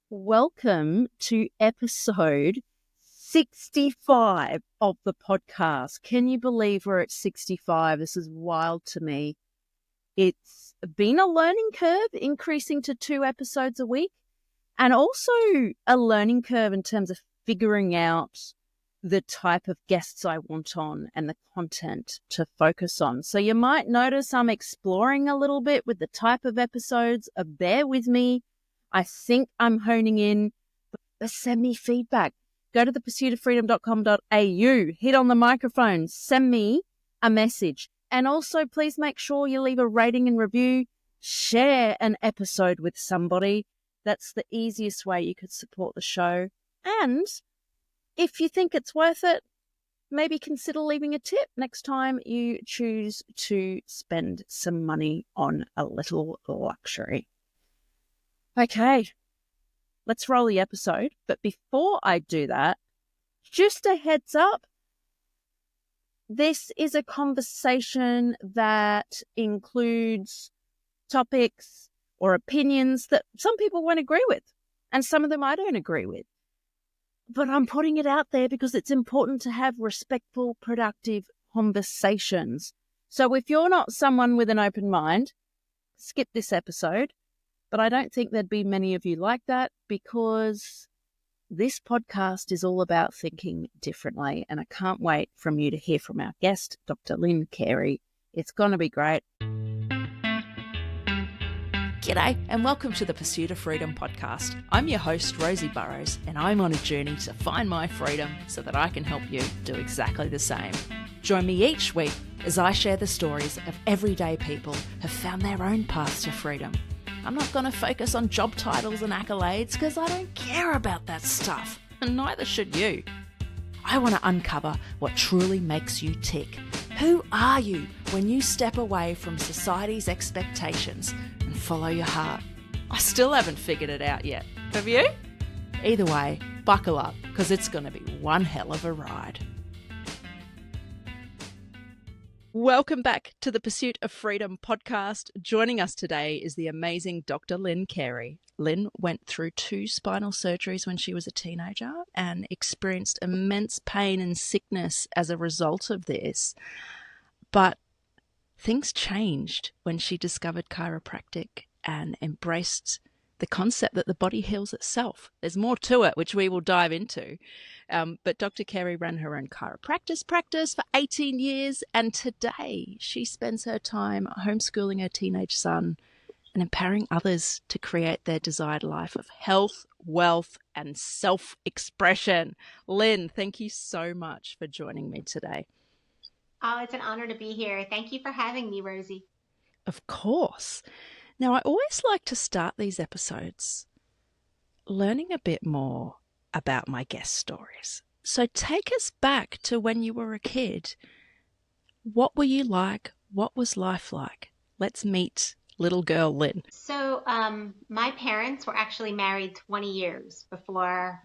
Welcome to episode 65 of the podcast. Can you believe we're at 65? This is wild to me. It's been a learning curve, increasing to 2 episodes a week, and also a learning curve in terms of figuring out the type of guests I want on and the content to focus on. So you might notice I'm exploring a little bit with the type of episodes. Bear with me. I think I'm honing in, but send me feedback. Go to thepursuitoffreedom.com.au, hit on the microphone, send me a message. And also, please make sure you leave a rating and review. Share an episode with somebody. That's the easiest way you could support the show. And if you think it's worth it, maybe consider leaving a tip next time you choose to spend some money on a little luxury. Okay, let's roll the episode. But before I do that, just a heads up, this is a conversation that includes topics or opinions that some people won't agree with, and some of them I don't agree with. But I'm putting it out there because it's important to have respectful, productive conversations. So if you're not someone with an open mind, skip this episode. But I don't think there'd be many of you like that, because this podcast is all about thinking differently. And I can't wait for you to hear from our guest, Dr. Lynn Carey. It's going to be great. G'day and welcome to the Pursuit of Freedom podcast. I'm your host, Rosie Burrows, and I'm on a journey to find my freedom so that I can help you do exactly the same. Join me each week as I share the stories of everyday people who have found their own paths to freedom. I'm not going to focus on job titles and accolades because I don't care about that stuff, and neither should you. I want to uncover what truly makes you tick. Who are you when you step away from society's expectations and follow your heart? I still haven't figured it out yet. Have you? Either way, buckle up because it's going to be one hell of a ride. Welcome back to the Pursuit of Freedom podcast. Joining us today is the amazing Dr. Lynn Carey. Lynn went through 2 spinal surgeries when she was a teenager and experienced immense pain and sickness as a result of this. But things changed when she discovered chiropractic and embraced the concept that the body heals itself. There's more to it, which we will dive into. But Dr. Carey ran her own chiropractic practice for 18 years, and today she spends her time homeschooling her teenage son and empowering others to create their desired life of health, wealth, and self-expression. Lynn, thank you so much for joining me today. Oh, it's an honor to be here. Thank you for having me, Rosie. Of course. Now, I always like to start these episodes learning a bit more about my guest stories. So take us back to when you were a kid. What were you like? What was life like? Let's meet little girl Lynn. So my parents were actually married 20 years before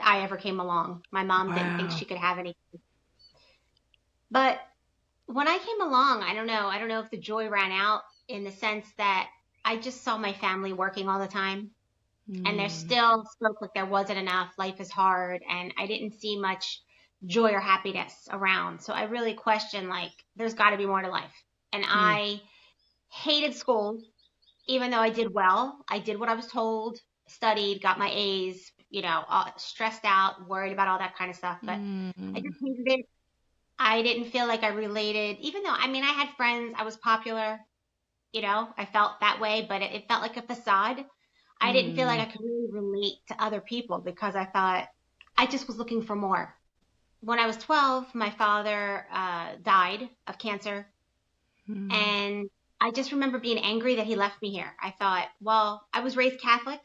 I ever came along. My mom didn't think she could have any kids. But when I came along, I don't know if the joy ran out, in the sense that I just saw my family working all the time. And there still spoke like there wasn't enough. Life is hard. And I didn't see much joy or happiness around. So I really questioned, like, there's got to be more to life. And I hated school, even though I did well. I did what I was told, studied, got my A's, stressed out, worried about all that kind of stuff. But I just hated it. I didn't feel like I related, even though, I had friends, I was popular, I felt that way, but it felt like a facade. I didn't feel like I could really relate to other people because I thought I just was looking for more. When I was 12, my father died of cancer. And I just remember being angry that he left me here. I thought, well, I was raised Catholic.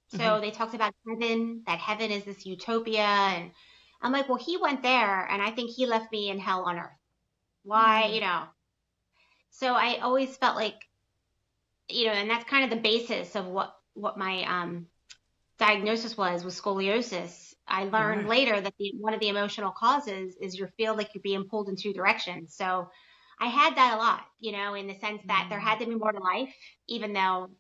So they talked about heaven, that heaven is this utopia. And I'm like, well, he went there and I think he left me in hell on earth. Why, So I always felt like, and that's kind of the basis of what my diagnosis was scoliosis. I learned later that one of the emotional causes is you feel like you're being pulled in 2 directions. So I had that a lot, in the sense that there had to be more to life, even though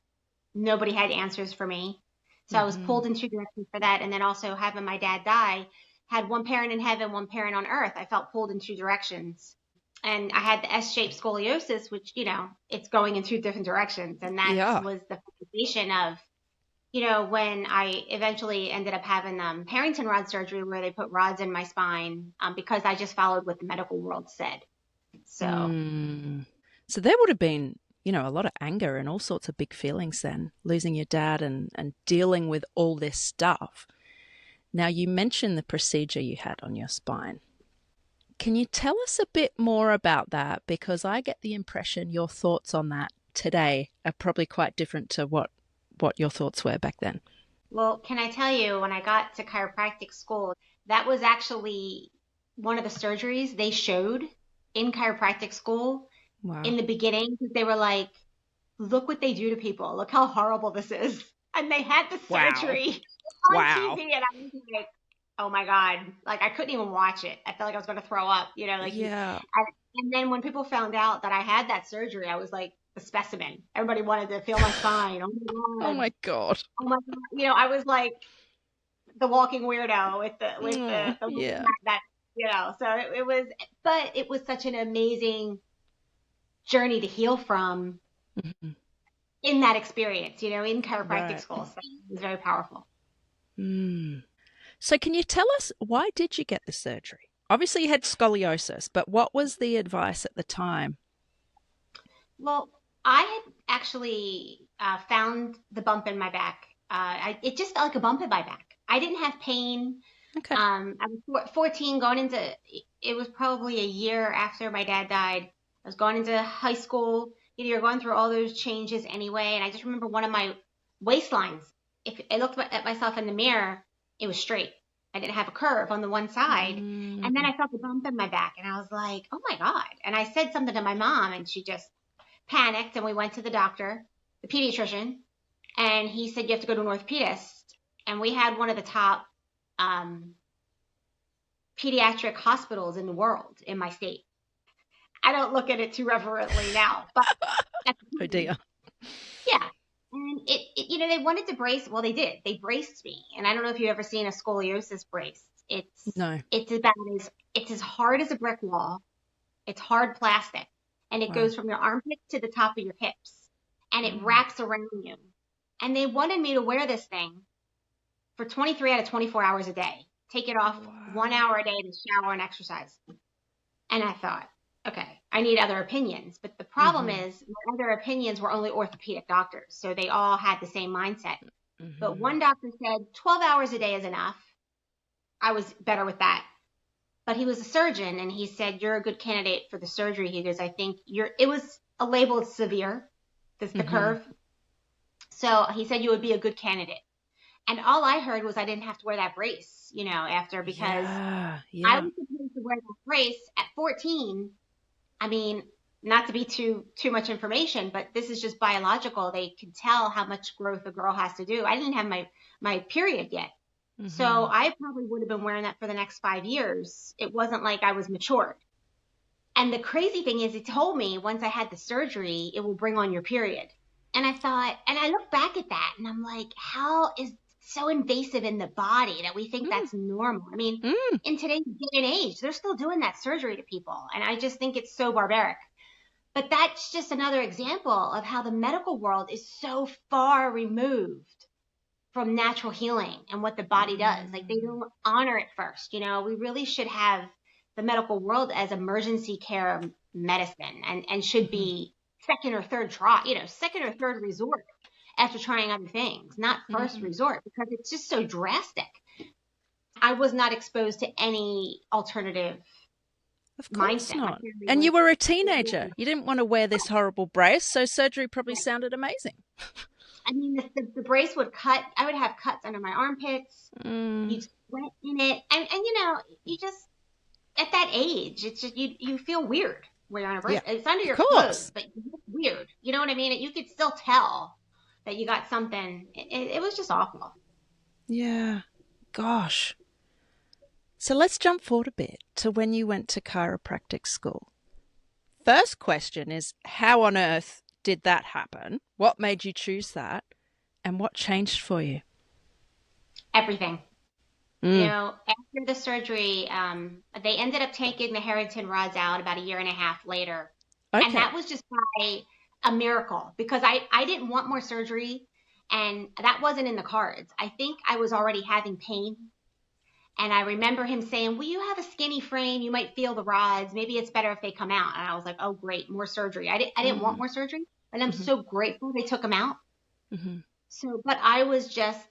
nobody had answers for me. So I was pulled in two directions for that. And then also having my dad die, had one parent in heaven, one parent on earth. I felt pulled in two directions. And I had the S-shaped scoliosis, which, it's going in two different directions. And that was the foundation of, when I eventually ended up having Parrington rod surgery, where they put rods in my spine, because I just followed what the medical world said. So, So there would have been, a lot of anger and all sorts of big feelings then, losing your dad and dealing with all this stuff. Now, you mentioned the procedure you had on your spine. Can you tell us a bit more about that? Because I get the impression your thoughts on that today are probably quite different to what your thoughts were back then. Well, can I tell you, when I got to chiropractic school, that was actually one of the surgeries they showed in chiropractic school in the beginning. They were like, look what they do to people. Look how horrible this is. And they had the surgery on TV, and I was like, oh my God. Like, I couldn't even watch it. I felt like I was going to throw up, And then when people found out that I had that surgery, I was like a specimen. Everybody wanted to feel my spine. Oh my God. Oh my God. I was like the walking weirdo with the that, so it was, but it was such an amazing journey to heal from in that experience, in chiropractic school. So it was very powerful. So can you tell us, why did you get the surgery? Obviously you had scoliosis, but what was the advice at the time? Well, I had actually found the bump in my back. It just felt like a bump in my back. I didn't have pain. Okay. I was 14 going into, it was probably a year after my dad died. I was going into high school. You're going through all those changes anyway. And I just remember one of my waistlines, if I looked at myself in the mirror, it was straight. I didn't have a curve on the one side. And then I felt a bump in my back, and I was like, oh my God. And I said something to my mom, and she just panicked, and we went to the doctor, the pediatrician, and he said, you have to go to an orthopedist. And we had one of the top pediatric hospitals in the world in my state. I don't look at it too reverently now, but oh dear. Yeah. And they wanted to brace. Well, they did. They braced me. And I don't know if you've ever seen a scoliosis brace. It's as hard as a brick wall. It's hard plastic. And it goes from your armpit to the top of your hips. And it wraps around you. And they wanted me to wear this thing for 23 out of 24 hours a day. Take it off 1 hour a day to shower and exercise. And I thought, okay, I need other opinions. But the problem is, my other opinions were only orthopedic doctors. So they all had the same mindset. But one doctor said 12 hours a day is enough. I was better with that. But he was a surgeon, and he said, you're a good candidate for the surgery. He goes, I think it was a label severe, the curve. So he said you would be a good candidate. And all I heard was I didn't have to wear that brace, after, because I was supposed to wear that brace at 14. I mean, not to be too much information, but this is just biological. They can tell how much growth a girl has to do. I didn't have my period yet. So I probably would have been wearing that for the next 5 years. It wasn't like I was matured. And the crazy thing is, it told me once I had the surgery, it will bring on your period. And I thought, and I look back at that and I'm like, how is so invasive in the body that we think that's normal? I mean, in today's day and age, they're still doing that surgery to people. And I just think it's so barbaric. But that's just another example of how the medical world is so far removed from natural healing and what the body does. Like, they don't honor it first. We really should have the medical world as emergency care medicine and should be second or third resort after trying other things, not first resort, because it's just so drastic. I was not exposed to any alternative mindset. Not. And you were a teenager. You didn't want to wear this horrible brace, so surgery probably sounded amazing. I mean, the brace would cut. I would have cuts under my armpits. You'd sweat in it. And you just, at that age, it's just, you feel weird wearing a brace. Yeah. It's under your clothes, but you look weird. You know what I mean? You could still tell that you got something. It was just awful. Yeah. Gosh. So let's jump forward a bit to when you went to chiropractic school. First question is, how on earth did that happen? What made you choose that? And what changed for you? everything. You know, after the surgery, they ended up taking the Harrington rods out about a year and a half later. Okay. And that was just by a miracle because I didn't want more surgery and that wasn't in the cards. I think I was already having pain. And I remember him saying, well, you have a skinny frame. You might feel the rods. Maybe it's better if they come out. And I was like, oh, great, more surgery. I didn't want more surgery. And I'm so grateful they took them out. So, but I was just,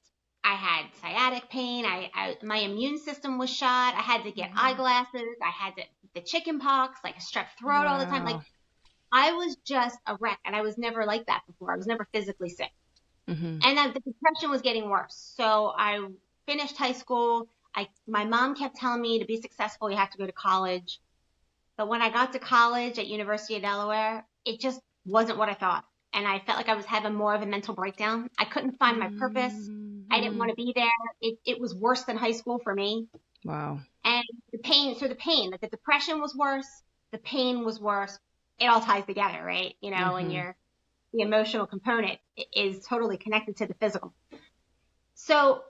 I had sciatic pain. My immune system was shot. I had to get eyeglasses. I had the chicken pox, like a strep throat all the time. Like I was just a wreck and I was never like that before. I was never physically sick. And the depression was getting worse. So I finished high school. My mom kept telling me to be successful, you have to go to college. But when I got to college at University of Delaware, it just wasn't what I thought. And I felt like I was having more of a mental breakdown. I couldn't find my purpose. I didn't want to be there. It was worse than high school for me. Wow. And the pain, like the depression was worse. The pain was worse. It all ties together, right? You know, and the emotional component is totally connected to the physical. So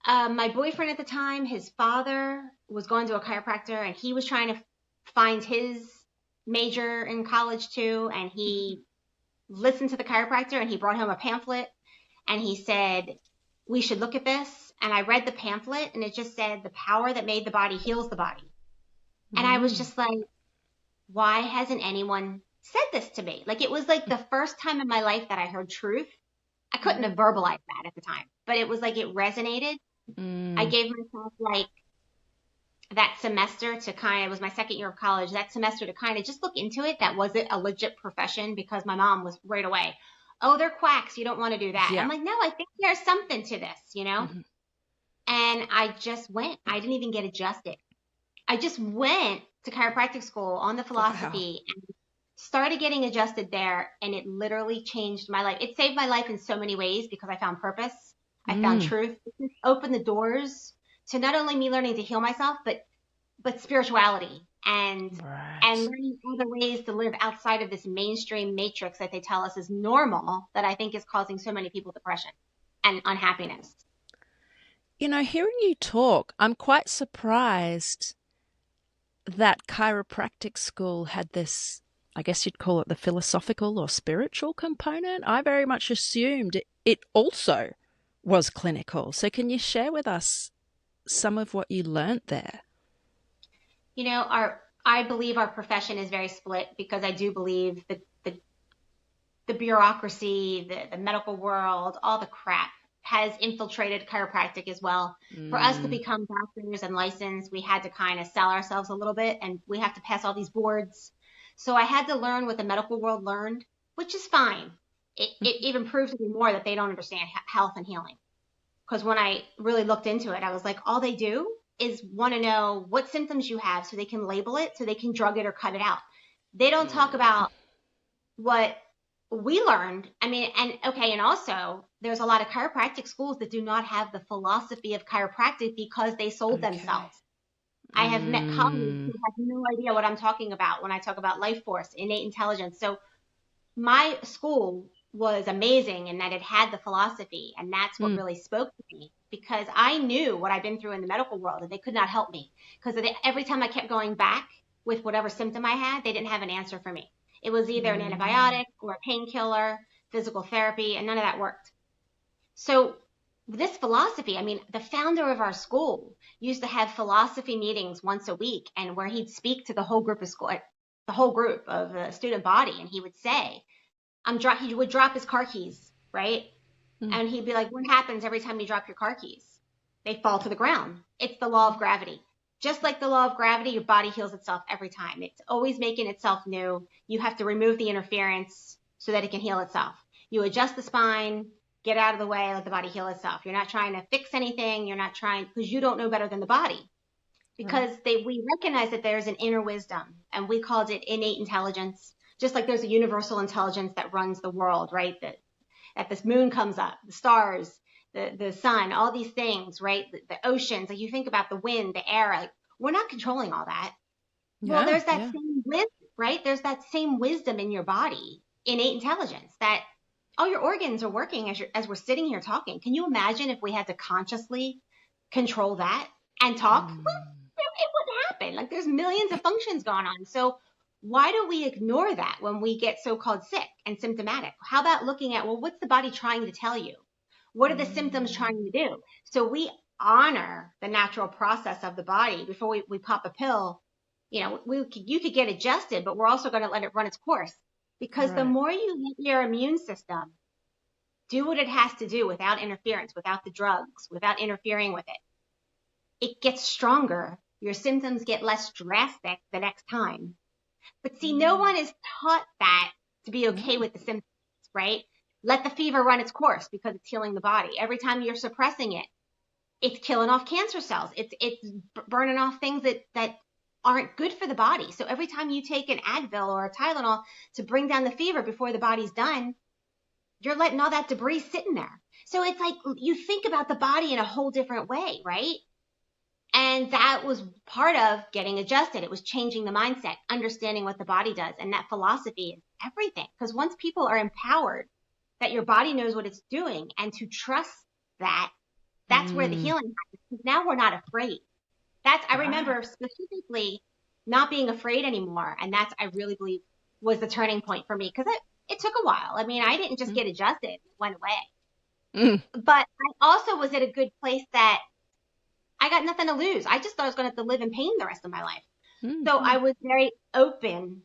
my boyfriend at the time, his father was going to a chiropractor and he was trying to find his major in college too. And he listened to the chiropractor and he brought home a pamphlet and he said, we should look at this. And I read the pamphlet and it just said the power that made the body heals the body. And I was just like, why hasn't anyone said this to me? Like it was like the first time in my life that I heard truth. I couldn't have verbalized that at the time, but it was like it resonated. I gave myself like that semester to it was my second year of college, that semester to kind of just look into it. That wasn't a legit profession because my mom was right away, oh, they're quacks. You don't want to do that. I'm like, no, I think there's something to this, you know? And I just went. I didn't even get adjusted. I just went to chiropractic school on the philosophy and started getting adjusted there. And it literally changed my life. It saved my life in so many ways because I found purpose. I found truth. It opened the doors to not only me learning to heal myself, but spirituality and learning other ways to live outside of this mainstream matrix that they tell us is normal that I think is causing so many people depression and unhappiness. You know, hearing you talk, I'm quite surprised that chiropractic school had this, I guess you'd call it the philosophical or spiritual component. I very much assumed it also was clinical. So can you share with us some of what you learnt there? You know, I believe our profession is very split because I do believe the bureaucracy, the medical world, all the crap has infiltrated chiropractic as well. For us to become doctors and licensed, we had to kind of sell ourselves a little bit and we have to pass all these boards. So I had to learn what the medical world learned, which is fine. It even proves to me more that they don't understand health and healing. Because when I really looked into it, I was like, all they do is want to know what symptoms you have so they can label it, so they can drug it or cut it out. They don't talk about what we learned. I mean, and also there's a lot of chiropractic schools that do not have the philosophy of chiropractic because they sold themselves. I have met colleagues who have no idea what I'm talking about when I talk about life force, innate intelligence. So my school was amazing in that it had the philosophy, and that's what really spoke to me because I knew what I'd been through in the medical world and they could not help me because every time I kept going back with whatever symptom I had, they didn't have an answer for me. It was either an antibiotic or a painkiller, physical therapy, and none of that worked. So this philosophy, I mean, the founder of our school used to have philosophy meetings once a week and where he'd speak to the whole group of the student body. And he would say, he would drop his car keys, right? And he'd be like, what happens every time you drop your car keys? They fall to the ground. It's the law of gravity. Just like the law of gravity, your body heals itself every time. It's always making itself new. You have to remove the interference so that it can heal itself. You adjust the spine, get out of the way, let the body heal itself. You're not trying to fix anything. You're not trying, because you don't know better than the body. Because we recognize that there's an inner wisdom, and we called it innate intelligence. Just like there's a universal intelligence that runs the world, right? That this moon comes up, the stars, the sun, all these things, right? The oceans, like you think about the wind, the air, like we're not controlling all that. Well, there's that same wisdom, right? There's that same wisdom in your body, innate intelligence, that all your organs are working as we're sitting here talking. Can you imagine if we had to consciously control that and talk, it wouldn't happen. Like there's millions of functions going on. So why do we ignore that when we get so-called sick and symptomatic? How about looking at, well, what's the body trying to tell you? What are the symptoms trying to do? So we honor the natural process of the body before we pop a pill. You know, you could get adjusted, but we're also going to let it run its course, because the more you let your immune system do what it has to do without interference, without the drugs, without interfering with it, it gets stronger. Your symptoms get less drastic the next time. But see, no one is taught that to be okay with the symptoms, right? Let the fever run its course because it's healing the body. Every time you're suppressing it, it's killing off cancer cells. It's burning off things that aren't good for the body. So every time you take an Advil or a Tylenol to bring down the fever before the body's done, you're letting all that debris sitting there. So it's like you think about the body in a whole different way, right? And that was part of getting adjusted. It was changing the mindset, understanding what the body does. And that philosophy is everything. Because once people are empowered that your body knows what it's doing and to trust that, that's where the healing happens. Because now we're not afraid. I remember specifically not being afraid anymore. And that's, I really believe, was the turning point for me. Because it took a while. I mean, I didn't just get adjusted. It went away. But I also was at a good place that I got nothing to lose. I just thought I was going to have to live in pain the rest of my life. So I was very open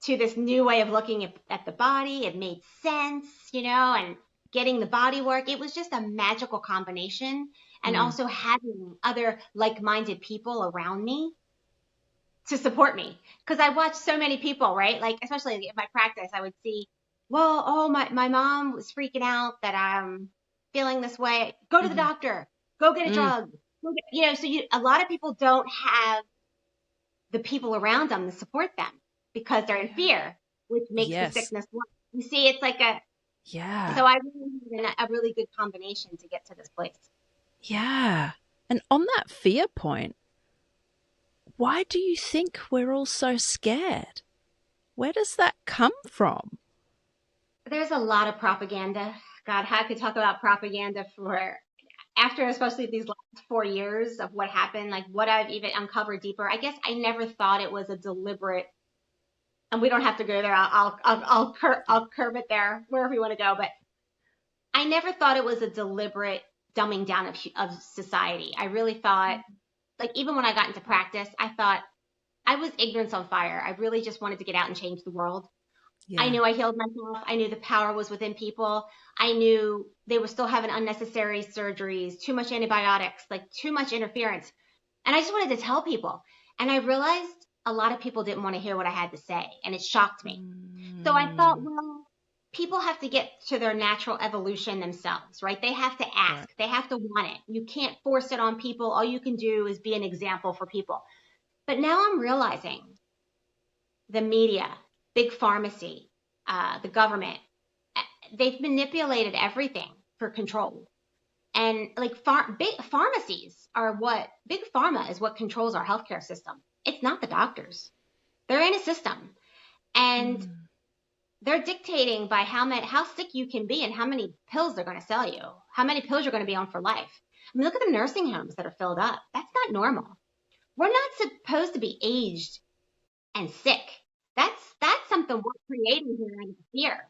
to this new way of looking at the body. It made sense, you know, and getting the body work. It was just a magical combination. And also having other like-minded people around me to support me. Because I watched so many people, right? Like, especially in my practice, I would see, well, oh, my mom was freaking out that I'm feeling this way. Go to the doctor. Go get a drug. You know, so a lot of people don't have the people around them to support them because they're in fear, which makes the sickness worse. You see, it's like so I really needed a really good combination to get to this place. Yeah. And on that fear point, why do you think we're all so scared? Where does that come from? There's a lot of propaganda. God, I could talk about propaganda after especially these last 4 years of what happened, like what I've even uncovered deeper. I guess I never thought it was a deliberate, and we don't have to go there. I'll curb it there wherever you want to go. But I never thought it was a deliberate dumbing down of society. I really thought, like, even when I got into practice, I thought I was ignorance on fire. I really just wanted to get out and change the world. I knew I healed myself. I knew the power was within people. I knew they were still having unnecessary surgeries, too much antibiotics, like too much interference. And I just wanted to tell people. And I realized a lot of people didn't want to hear what I had to say. And it shocked me. So I thought, well, people have to get to their natural evolution themselves, right? They have to ask. They have to want it. You can't force it on people. All you can do is be an example for people. But now I'm realizing the media, big pharmacy, the government, they've manipulated everything for control. And like big pharmacies big pharma is what controls our healthcare system. It's not the doctors. They're in a system. And they're dictating by how sick you can be and how many pills they're going to sell you, how many pills you're going to be on for life. I mean, look at the nursing homes that are filled up. That's not normal. We're not supposed to be aged and sick. That's something we're creating here out of fear.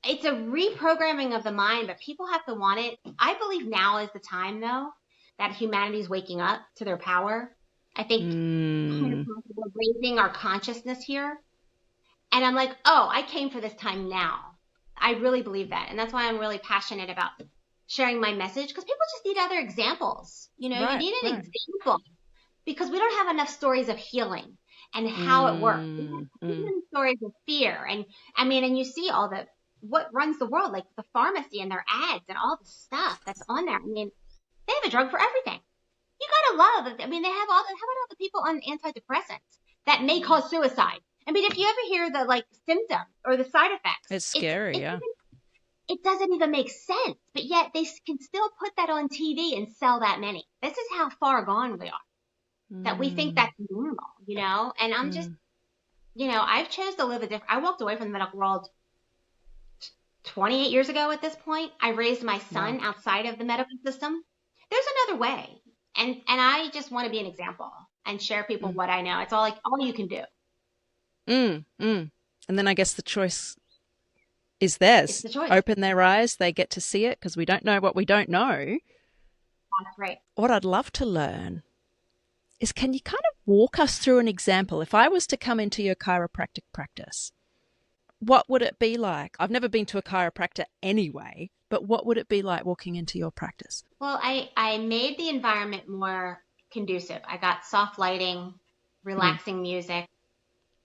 It's a reprogramming of the mind, but people have to want it. I believe now is the time, though, that humanity is waking up to their power. I think we're raising our consciousness here. And I'm like, oh, I came for this time now. I really believe that. And that's why I'm really passionate about sharing my message, because people just need other examples. You know, you need an example, because we don't have enough stories of healing and how it works. Even stories of fear. And I mean, and you see what runs the world, like the pharmacy and their ads and all the stuff that's on there. I mean, they have a drug for everything. You gotta love it. I mean, how about all the people on antidepressants that may cause suicide? I mean, if you ever hear the like symptoms or the side effects, it's scary. It doesn't even make sense, but yet they can still put that on TV and sell that many. This is how far gone we are, that we think that's normal, you know? And I'm just, you know, I've chose to live I walked away from the medical world 28 years ago at this point. I raised my son outside of the medical system. There's another way. And I just want to be an example and share people what I know. It's all you can do. And then I guess the choice is It's theirs. the choice. Open their eyes, they get to see it, because we don't know what we don't know. That's right. What I'd love to learn is, can you kind of walk us through an example? If I was to come into your chiropractic practice, what would it be like? I've never been to a chiropractor anyway, but what would it be like walking into your practice? Well, I made the environment more conducive. I got soft lighting, relaxing music.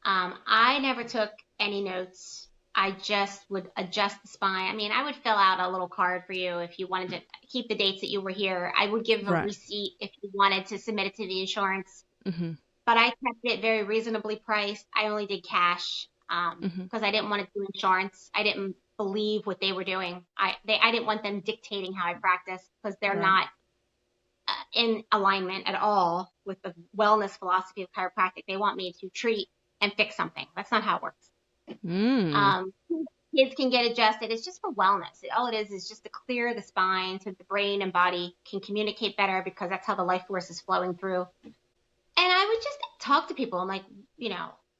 I never took any notes. I just would adjust the spine. I mean, I would fill out a little card for you if you wanted to keep the dates that you were here. I would give a receipt if you wanted to submit it to the insurance. But I kept it very reasonably priced. I only did cash because I didn't want to do insurance. I didn't believe what they were doing. I didn't want them dictating how I practice, because they're not in alignment at all with the wellness philosophy of chiropractic. They want me to treat and fix something. That's not how it works. Kids can get adjusted. It's just for wellness. All it is just to clear the spine so the brain and body can communicate better, because that's how the life force is flowing through. And I would just talk to people. I'm like,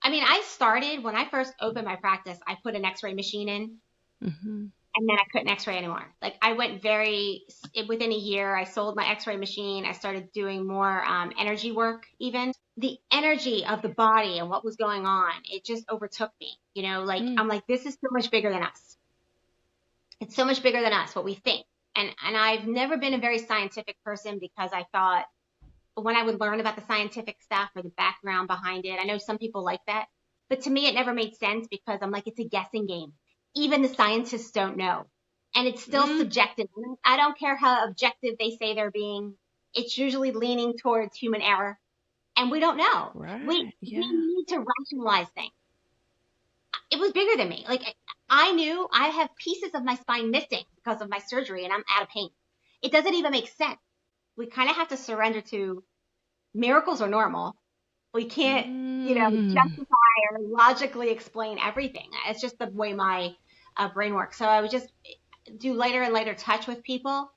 I started when I first opened my practice, I put an x-ray machine in, and then I couldn't x-ray anymore. Like, I went within a year, I sold my x-ray machine. I started doing more energy work even. The energy of the body and what was going on, it just overtook me. I'm like, this is so much bigger than us. It's so much bigger than us, what we think. And I've never been a very scientific person, because I thought when I would learn about the scientific stuff or the background behind it, I know some people like that, but to me, it never made sense, because I'm like, it's a guessing game. Even the scientists don't know. And it's still subjective. I don't care how objective they say they're being. It's usually leaning towards human error. And we don't know. Right. We need to rationalize things. It was bigger than me. Like, I knew I have pieces of my spine missing because of my surgery, and I'm out of pain. It doesn't even make sense. We kind of have to surrender to miracles are normal. We can't, justify or logically explain everything. It's just the way my brain works. So I would just do lighter and lighter touch with people.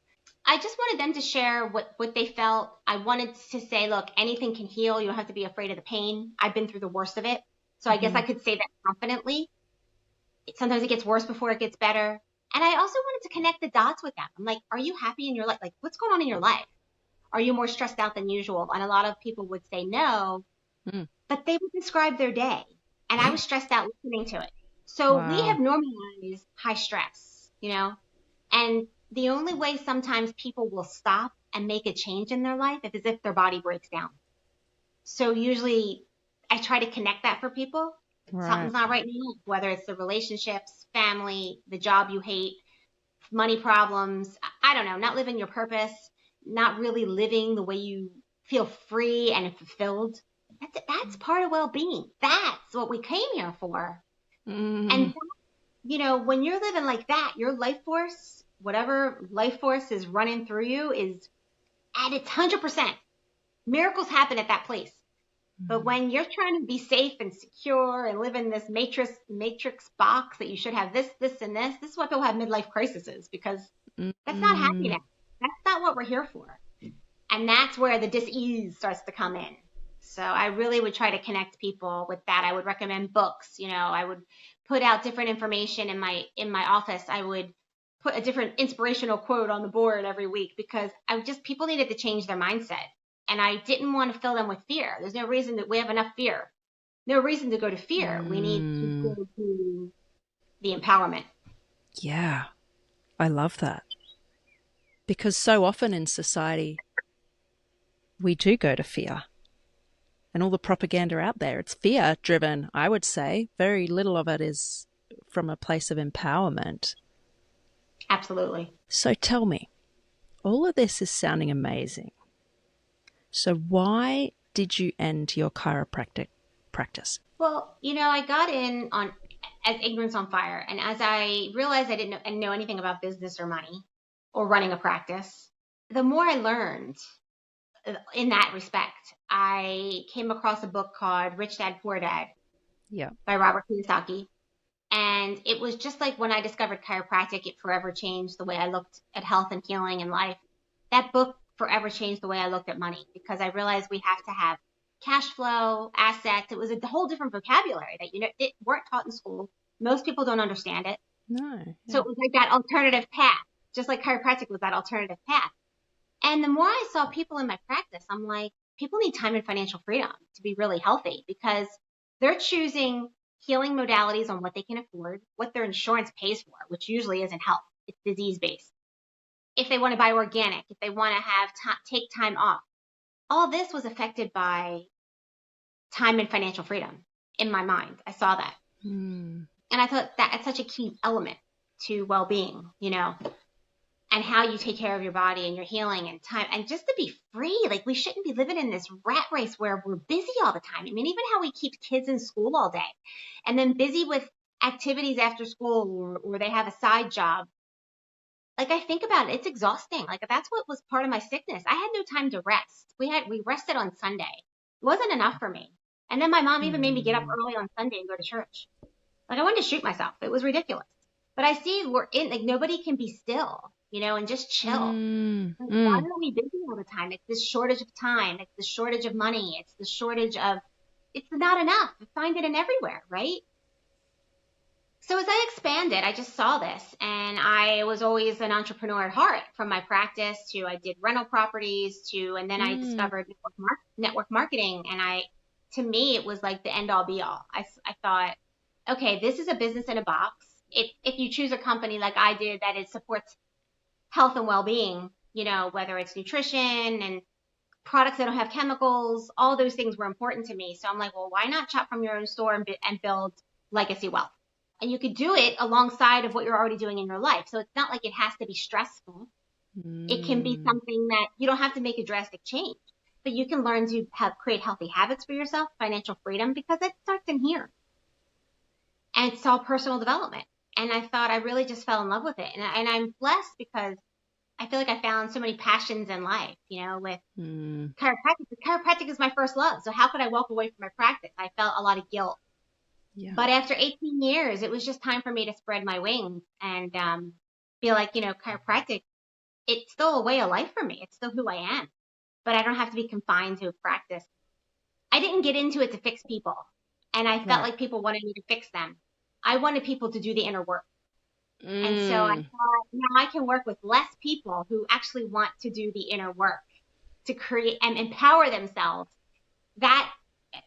I just wanted them to share what they felt. I wanted to say, look, anything can heal. You don't have to be afraid of the pain. I've been through the worst of it. So I guess I could say that confidently. Sometimes it gets worse before it gets better. And I also wanted to connect the dots with them. I'm like, are you happy in your life? Like, what's going on in your life? Are you more stressed out than usual? And a lot of people would say no, but they would describe their day. And I was stressed out listening to it. So we have normalized high stress, and the only way sometimes people will stop and make a change in their life is if their body breaks down. So usually I try to connect that for people. Right. Something's not right now, whether it's the relationships, family, the job you hate, money problems, I don't know, not living your purpose, not really living the way you feel free and fulfilled. That's part of well-being. That's what we came here for. And, when you're living like that, your life force, whatever life force is running through you, is at its 100%. Miracles happen at that place. But when you're trying to be safe and secure and live in this matrix box that you should have this, and this is why people have midlife crises, because that's not happiness. That's not what we're here for. And that's where the dis-ease starts to come in. So I really would try to connect people with that. I would recommend books. I would put out different information in my office. I would put a different inspirational quote on the board every week, because people needed to change their mindset. And I didn't want to fill them with fear. There's no reason that we have enough fear. No reason to go to fear. We need to go to the empowerment. Yeah, I love that. Because so often in society, we do go to fear. And all the propaganda out there, it's fear-driven, I would say. Very little of it is from a place of empowerment. Absolutely. So tell me, all of this is sounding amazing. So why did you end your chiropractic practice? Well, I got in as ignorance on fire. And as I realized I didn't know anything about business or money or running a practice, the more I learned in that respect, I came across a book called Rich Dad, Poor Dad by Robert Kiyosaki. And it was just like when I discovered chiropractic, it forever changed the way I looked at health and healing and life. That book forever changed the way I looked at money, because I realized we have to have cash flow, assets. It was a whole different vocabulary that, it weren't taught in school. Most people don't understand it. No. So it was like that alternative path, just like chiropractic was that alternative path. And the more I saw people in my practice, I'm like, people need time and financial freedom to be really healthy, because they're choosing healing modalities on what they can afford, what their insurance pays for, which usually isn't health. It's disease based. If they want to buy organic, if they want to have take time off, all this was affected by time and financial freedom in my mind. I saw that. And I thought that's such a key element to well-being, and how you take care of your body and your healing and time, and just to be free. Like, we shouldn't be living in this rat race where we're busy all the time. I mean, even how we keep kids in school all day and then busy with activities after school, or they have a side job. Like, I think about it, it's exhausting. Like, that's what was part of my sickness. I had no time to rest. We rested on Sunday. It wasn't enough for me. And then my mom even made me get up early on Sunday and go to church. Like, I wanted to shoot myself. It was ridiculous. But I see like, nobody can be still, and just chill. Like, why are we busy all the time? It's this shortage of time. It's the shortage of money. It's the shortage of, it's not enough. I find it in everywhere, right? So as I expanded, I just saw this, and I was always an entrepreneur at heart, from my practice to I did rental properties and then I discovered network marketing. And to me, it was like the end all be all. I thought, okay, this is a business in a box. If you choose a company like I did that it supports health and well-being, whether it's nutrition and products that don't have chemicals, all those things were important to me. So I'm like, well, why not shop from your own store and build legacy wealth? And you could do it alongside of what you're already doing in your life. So it's not like it has to be stressful. It can be something that you don't have to make a drastic change, but you can learn to create healthy habits for yourself, financial freedom, because it starts in here. And it's all personal development. And I thought, I really just fell in love with it. And I'm blessed because I feel like I found so many passions in life, with chiropractic. Chiropractic is my first love. So how could I walk away from my practice? I felt a lot of guilt. Yeah. But after 18 years, it was just time for me to spread my wings and feel like, chiropractic, it's still a way of life for me. It's still who I am. But I don't have to be confined to a practice. I didn't get into it to fix people. And I felt like people wanted me to fix them. I wanted people to do the inner work. And so I thought, now I can work with less people who actually want to do the inner work to create and empower themselves. That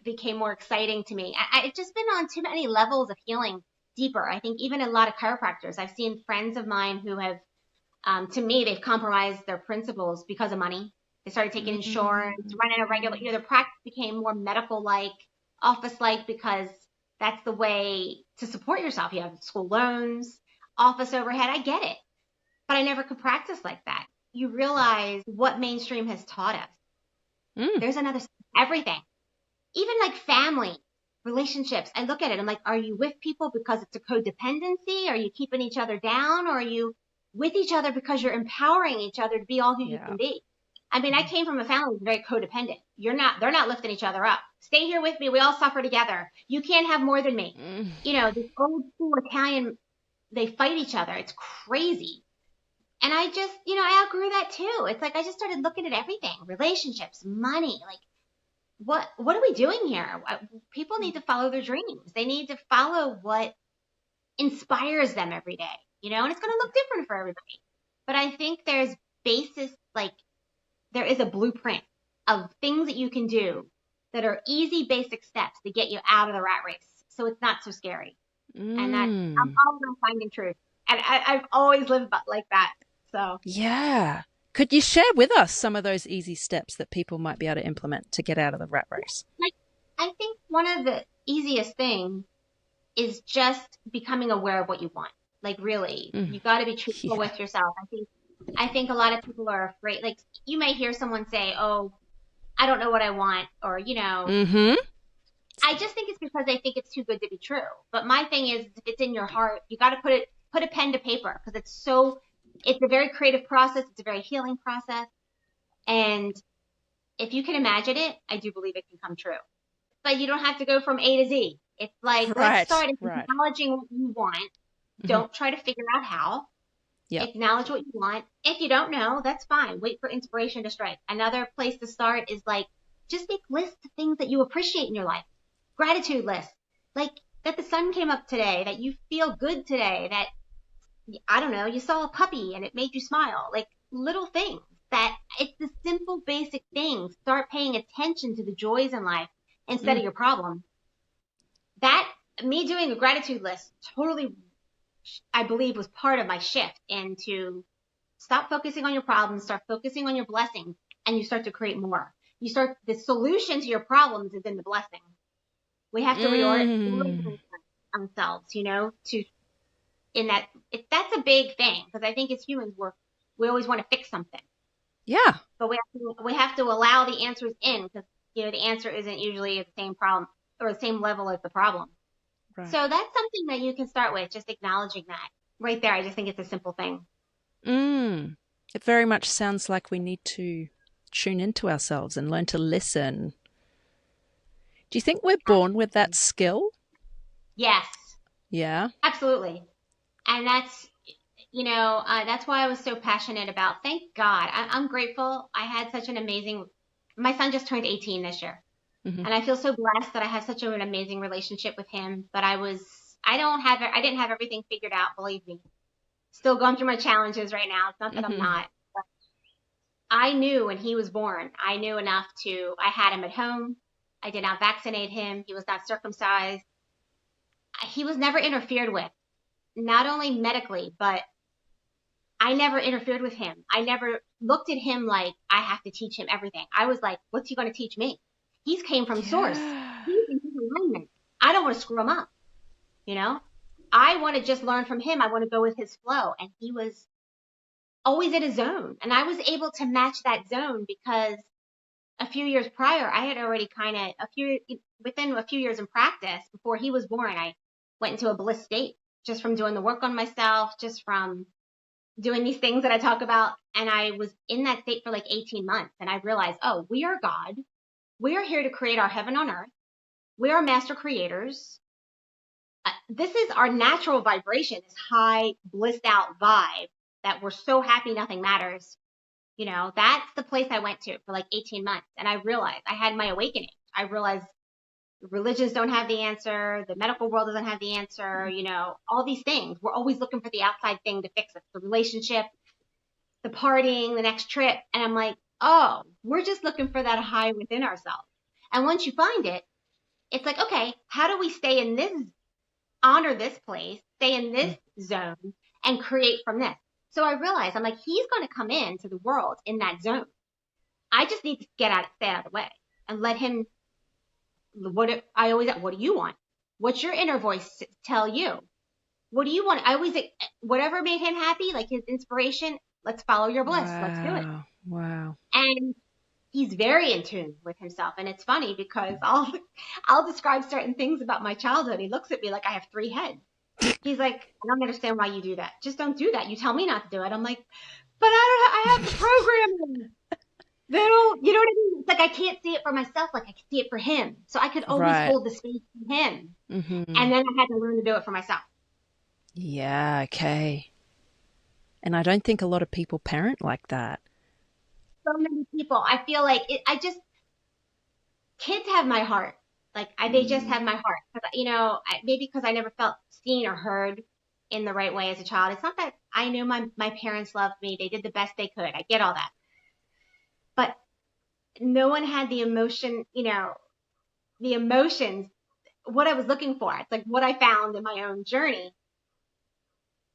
became more exciting to me. I've just been on too many levels of healing deeper. I think even a lot of chiropractors, I've seen friends of mine who have, to me, they've compromised their principles because of money. They started taking insurance, running a regular, their practice became more medical-like, office-like, because that's the way to support yourself. You have school loans, office overhead. I get it. But I never could practice like that. You realize what mainstream has taught us. There's another, everything. Even like family, relationships. I look at it, I'm like, are you with people because it's a codependency? Are you keeping each other down? Or are you with each other because you're empowering each other to be all who you can be? I mean, I came from a family that's very codependent. They're not lifting each other up. Stay here with me. We all suffer together. You can't have more than me. This old school Italian, they fight each other. It's crazy. And I just, I outgrew that too. It's like, I just started looking at everything, relationships, money, like, what are we doing here? People need to follow their dreams. They need to follow what inspires them every day, and it's going to look different for everybody. But I think there's there is a blueprint of things that you can do that are easy, basic steps to get you out of the rat race. So it's not so scary. And that I'm always finding truth. And I've always lived like that. So yeah. Could you share with us some of those easy steps that people might be able to implement to get out of the rat race? I think one of the easiest things is just becoming aware of what you want. Like, really, you got to be truthful with yourself. I think a lot of people are afraid. Like, you may hear someone say, "Oh, I don't know what I want," or I just think it's because they think it's too good to be true. But my thing is, if it's in your heart, you got to put a pen to paper, because it's a very creative process. It's a very healing process. And if you can imagine it, I do believe it can come true. But you don't have to go from A to Z. It's like, let's start acknowledging what you want. Don't try to figure out how. Yep. Acknowledge what you want. If you don't know, that's fine. Wait for inspiration to strike. Another place to start is like, just make lists of things that you appreciate in your life. Gratitude lists. Like that the sun came up today, that you feel good today, that, I don't know, you saw a puppy and it made you smile. Like little things that it's the simple, basic things. Start paying attention to the joys in life instead of your problems. That, me doing a gratitude list totally, I believe, was part of my shift into stop focusing on your problems, start focusing on your blessings, and you start to create more. You start, the solution to your problems is in the blessing. We have to reorient ourselves, you know, to, in that, that's a big thing, because I think as humans, we always want to fix something. Yeah. But we have to allow the answers in, because, you know, the answer isn't usually at the same problem or the same level as the problem. Right. So that's something that you can start with, just acknowledging that right there. I just think it's a simple thing. It very much sounds like we need to tune into ourselves and learn to listen. Do you think we're born with that skill? Yes. Yeah. Absolutely. And that's, you know, that's why I was so passionate about, thank God. I'm grateful. I had such an amazing, my son just turned 18 this year. And I feel so blessed that I have such an amazing relationship with him. But I didn't have everything figured out, believe me. Still going through my challenges right now. It's not that I'm not. But I knew when he was born, I knew enough I had him at home. I did not vaccinate him. He was not circumcised. He was never interfered with, not only medically, but I never interfered with him. I never looked at him like I have to teach him everything. I was like, what's he going to teach me? He's came from source. He's in his alignment. I don't want to screw him up. You know, I want to just learn from him. I want to go with his flow. And he was always in a zone. And I was able to match that zone because a few years prior, I had already within a few years in practice before he was born, I went into a bliss state just from doing the work on myself, just from doing these things that I talk about. And I was in that state for like 18 months. And I realized, oh, we are God. We are here to create our heaven on earth. We are master creators. This is our natural vibration, this high, blissed out vibe that we're so happy nothing matters. You know, that's the place I went to for like 18 months. And I realized I had my awakening. I realized religions don't have the answer. The medical world doesn't have the answer. You know, all these things. We're always looking for the outside thing to fix it. The relationship, the partying, the next trip. And I'm like, oh, we're just looking for that high within ourselves. And once you find it, it's like, okay, how do we stay in this, honor this place, stay in this zone and create from this? So I realized, I'm like, he's going to come into the world in that zone. I just need to stay out of the way and let him, what do you want? What's your inner voice tell you? What do you want? Whatever made him happy, like his inspiration, let's follow your bliss. Wow. Let's do it. Wow. And he's very in tune with himself. And it's funny because I'll describe certain things about my childhood. He looks at me like I have 3 heads. He's like, I don't understand why you do that. Just don't do that. You tell me not to do it. I'm like, but I have the programming. They don't, you know what I mean? It's like I can't see it for myself like I can see it for him. So I could always hold the space for him. And then I had to learn to do it for myself. Yeah, okay. And I don't think a lot of people parent like that. So many people. I feel like kids have my heart. Like they just have my heart. You know, maybe because I never felt seen or heard in the right way as a child. It's not that I knew my parents loved me. They did the best they could. I get all that. But no one had the emotion, you know, the emotions, what I was looking for. It's like what I found in my own journey.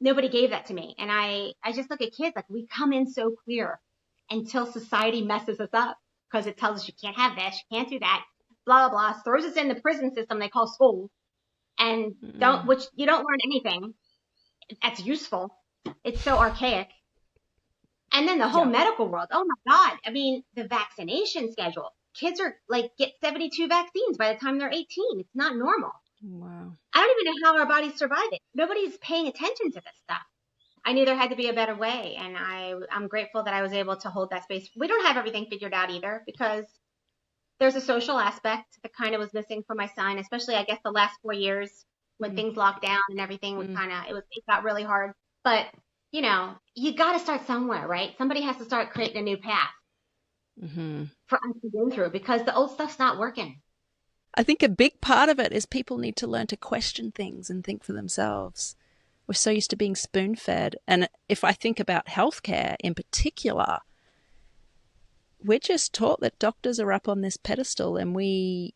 Nobody gave that to me. And I just look at kids like we come in so clear until society messes us up because it tells us you can't have this, you can't do that, blah, blah, blah, throws us in the prison system they call school and which you don't learn anything that's useful. It's so archaic. And then the whole medical world. Oh my God. I mean, the vaccination schedule. Kids are like get 72 vaccines by the time they're 18. It's not normal. Wow. I don't even know how our bodies survive it. Nobody's paying attention to this stuff. I knew there had to be a better way. And I'm grateful that I was able to hold that space. We don't have everything figured out either because there's a social aspect that kind of was missing for my son, especially I guess the last 4 years when things locked down and everything was it got really hard. But you got to start somewhere, right? Somebody has to start creating a new path for us to go through because the old stuff's not working. I think a big part of it is people need to learn to question things and think for themselves. We're so used to being spoon-fed. And if I think about healthcare in particular, we're just taught that doctors are up on this pedestal and we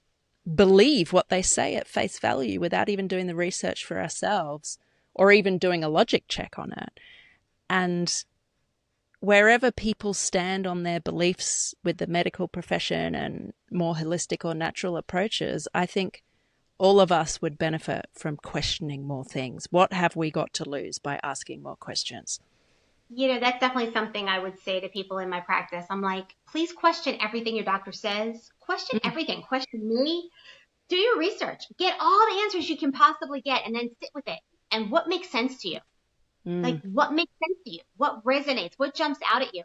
believe what they say at face value without even doing the research for ourselves or even doing a logic check on it. And wherever people stand on their beliefs with the medical profession and more holistic or natural approaches, I think all of us would benefit from questioning more things. What have we got to lose by asking more questions? That's definitely something I would say to people in my practice. I'm like, please question everything your doctor says. Question everything. Question me. Do your research. Get all the answers you can possibly get and then sit with it. And what makes sense to you? Like, what makes sense to you? What resonates? What jumps out at you?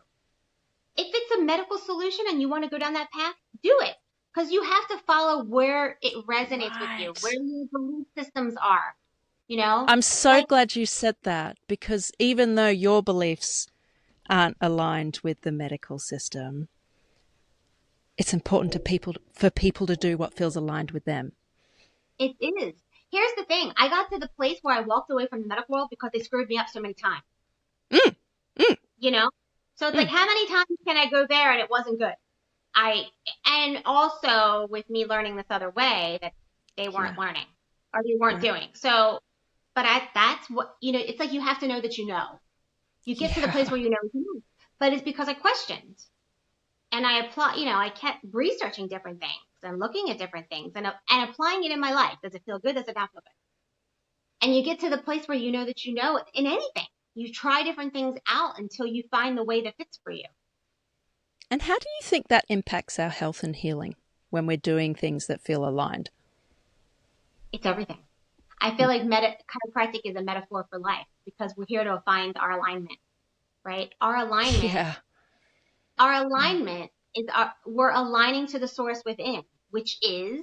If it's a medical solution and you want to go down that path, do it. Because you have to follow where it resonates with you, where your belief systems are, I'm so glad you said that, because even though your beliefs aren't aligned with the medical system, it's important for people to do what feels aligned with them. It is. Here's the thing. I got to the place where I walked away from the medical world because they screwed me up so many times. So it's like, how many times can I go there and it wasn't good? And also with me learning this other way that they weren't learning or they weren't doing. So, but that's what, it's like you have to know that you know. You get to the place where you know. But it's because I questioned. And I kept researching different things and looking at different things and applying it in my life. Does it feel good? Does it not feel good? And you get to the place where you know that you know in anything. You try different things out until you find the way that fits for you. And how do you think that impacts our health and healing when we're doing things that feel aligned? It's everything. I feel like chiropractic is a metaphor for life because we're here to find our alignment, right? Our alignment. Our alignment is we're aligning to the source within, which is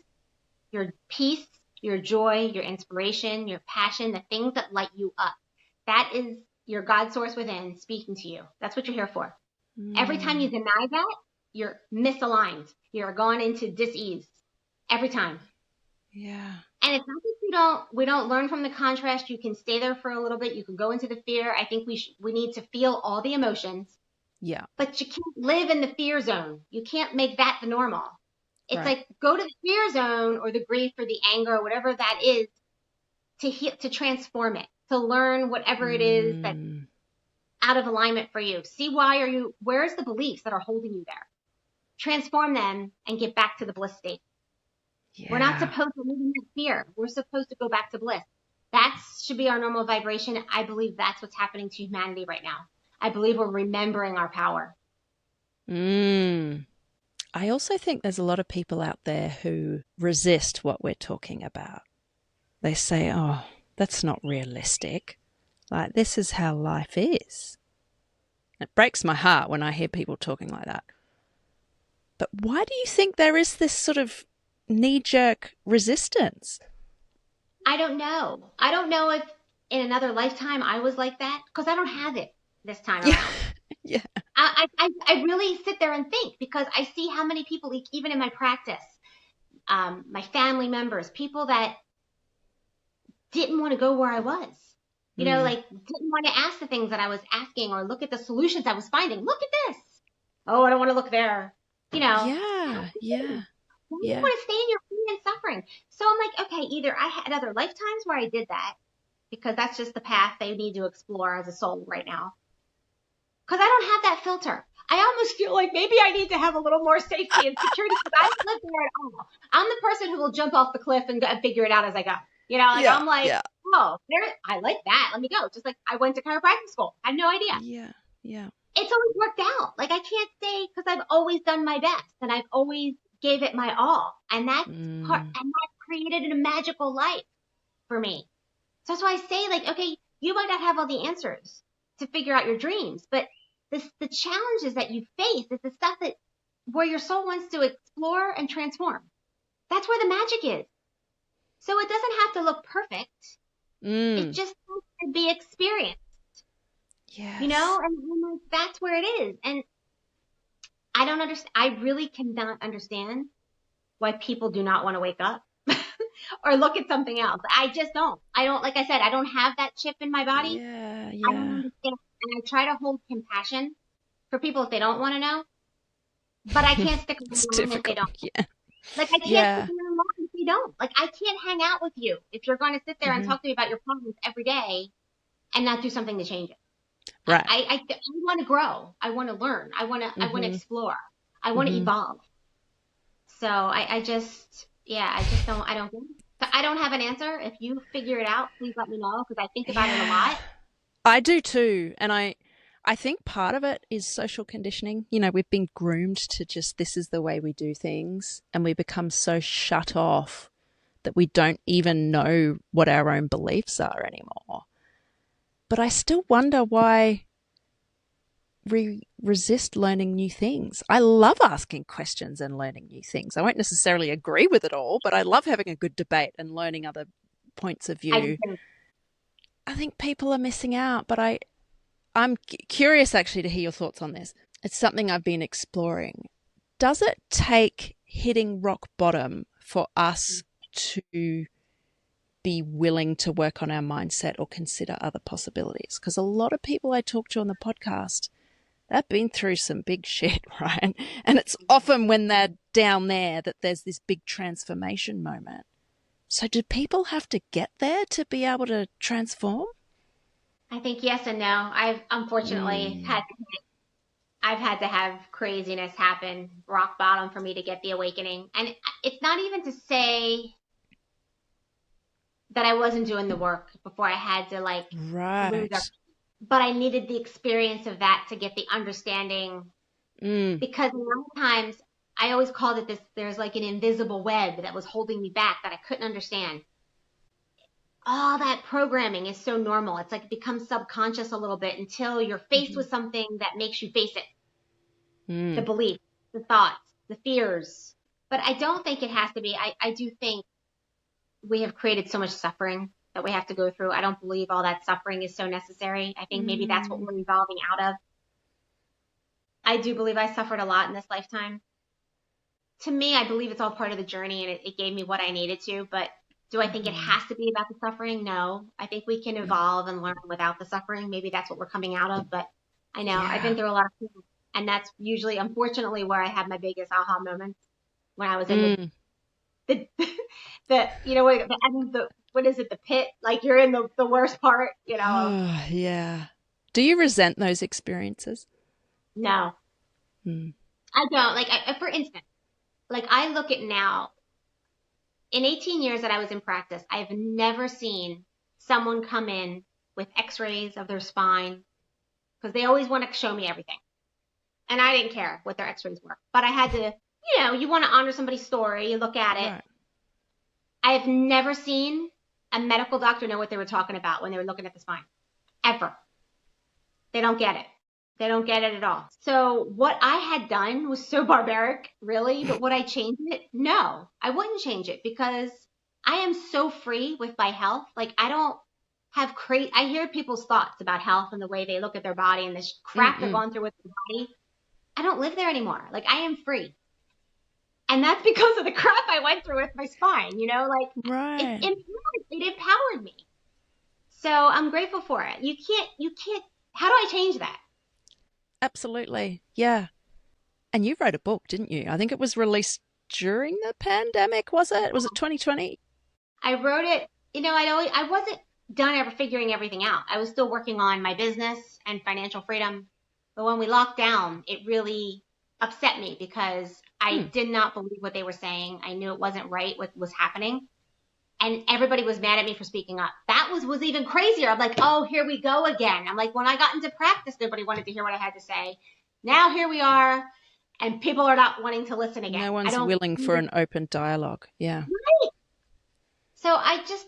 your peace, your joy, your inspiration, your passion, the things that light you up. That is your God source within speaking to you. That's what you're here for. Every time you deny that, you're misaligned. You're going into dis-ease. Every time. Yeah. And it's not that we don't learn from the contrast. You can stay there for a little bit. You can go into the fear. I think we need to feel all the emotions. Yeah. But you can't live in the fear zone. You can't make that the normal. It's like go to the fear zone or the grief or the anger or whatever that is to transform it, to learn whatever it is that's out of alignment for you. See where's the beliefs that are holding you there? Transform them and get back to the bliss state. Yeah. We're not supposed to live in that fear. We're supposed to go back to bliss. That should be our normal vibration. I believe that's what's happening to humanity right now. I believe we're remembering our power. I also think there's a lot of people out there who resist what we're talking about. They say, oh, that's not realistic. Like, this is how life is. It breaks my heart when I hear people talking like that. But why do you think there is this sort of knee-jerk resistance? I don't know. I don't know if in another lifetime I was like that, because I don't have it this time around. Yeah. I really sit there and think, because I see how many people, even in my practice, my family members, people that didn't want to go where I was, like didn't want to ask the things that I was asking or look at the solutions I was finding. Look at this. Oh, I don't want to look there. Yeah. You want to stay in your pain and suffering. So I'm like, okay, either I had other lifetimes where I did that, because that's just the path they need to explore as a soul right now. Because I don't have that filter. I almost feel like maybe I need to have a little more safety and security, because I don't live there at all. I'm the person who will jump off the cliff and figure it out as I go. I'm like, oh, I like that. Let me go. Just like I went to chiropractic school. I had no idea. Yeah. It's always worked out. Like, I can't say, because I've always done my best and I've always gave it my all. And that's part, and that created a magical life for me. So that's why I say, like, okay, you might not have all the answers to figure out your dreams, but the challenges that you face is the stuff where your soul wants to explore and transform. That's where the magic is. So it doesn't have to look perfect. It just has to be experienced. Yes. you know, and I'm like, that's where it is. And I don't understand. I really cannot understand why people do not want to wake up or look at something else. I just don't. I don't, like I said, I don't have that chip in my body. Yeah, I don't yeah. understand. And I try to hold compassion for people if they don't want to know, but I can't stick It's around if they difficult. don't. Yeah. Like, I can't stick Yeah. around long if they don't. Like, I can't hang out with you if you're going to sit there and Hmm. talk to me about your problems every day and not do something to change it. Right. I want to grow. I want to learn. I want to Hmm. explore. I want to Hmm. evolve. So I don't get it. So I don't have an answer. If you figure it out, please let me know because I think about it a Yeah. lot. I do too. And I think part of it is social conditioning. You know, we've been groomed to just this is the way we do things, and we become so shut off that we don't even know what our own beliefs are anymore. But I still wonder why we resist learning new things. I love asking questions and learning new things. I won't necessarily agree with it all, but I love having a good debate and learning other points of I view. I think people are missing out, but I'm curious actually to hear your thoughts on this. It's something I've been exploring. Does it take hitting rock bottom for us to be willing to work on our mindset or consider other possibilities? Because a lot of people I talk to on the podcast, they've been through some big shit, right? And it's often when they're down there that there's this big transformation moment. So do people have to get there to be able to transform? I think yes and no. I've unfortunately Mm. I've had to have craziness happen, rock bottom for me to get the awakening. And it's not even to say that I wasn't doing the work before I had to like lose Right. but I needed the experience of that to get the understanding Mm. because a lot of times I always called it this, there's like an invisible web that was holding me back that I couldn't understand. All that programming is so normal. It's like it becomes subconscious a little bit until you're faced Mm-hmm. with something that makes you face it. The Mm. beliefs, the thoughts, the fears. But I don't think it has to be. I do think we have created so much suffering that we have to go through. I don't believe all that suffering is so necessary. I think maybe that's what Mm. we're evolving out of. I do believe I suffered a lot in this lifetime. To me, I believe it's all part of the journey and it gave me what I needed to. But do I think it Mm-hmm. has to be about the suffering? No. I think we can Mm. evolve and learn without the suffering. Maybe that's what we're coming out of. But I know I've been Yeah. through a lot of things. And that's usually, unfortunately, where I had my biggest aha moments when I was in Mm. the, what is it, the pit? Like you're in the worst part, of Yeah. Do you resent those experiences? no, Mm. I don't. Like, for instance, like I look at now, in 18 years that I was in practice, I've never seen someone come in with x-rays of their spine because they always want to show me everything. And I didn't care what their x-rays were, but I had to, you want to honor somebody's story, you look at it. Right. I've never seen a medical doctor know what they were talking about when they were looking at the spine. Ever. They don't get it. They don't get it at all. So what I had done was so barbaric, really, but would I change it? No, I wouldn't change it because I am so free with my health. Like I don't have I hear people's thoughts about health and the way they look at their body and this crap they're Mm-mm. going through with their body. I don't live there anymore. Like I am free. And that's because of the crap I went through with my spine, like Right. it empowered me. So I'm grateful for it. You can't, how do I change that? Absolutely. Yeah. And you wrote a book, didn't you? I think it was released during the pandemic, was it? Was it 2020? I wrote it, I wasn't done ever figuring everything out. I was still working on my business and financial freedom. But when we locked down, it really upset me because I Hmm. did not believe what they were saying. I knew it wasn't right what was happening. And everybody was mad at me for speaking up. That was even crazier. I'm like, oh, here we go again. I'm like, when I got into practice, nobody wanted to hear what I had to say. Now here we are, and people are not wanting to listen again. No I one's don't. willing for an open dialogue. Yeah. So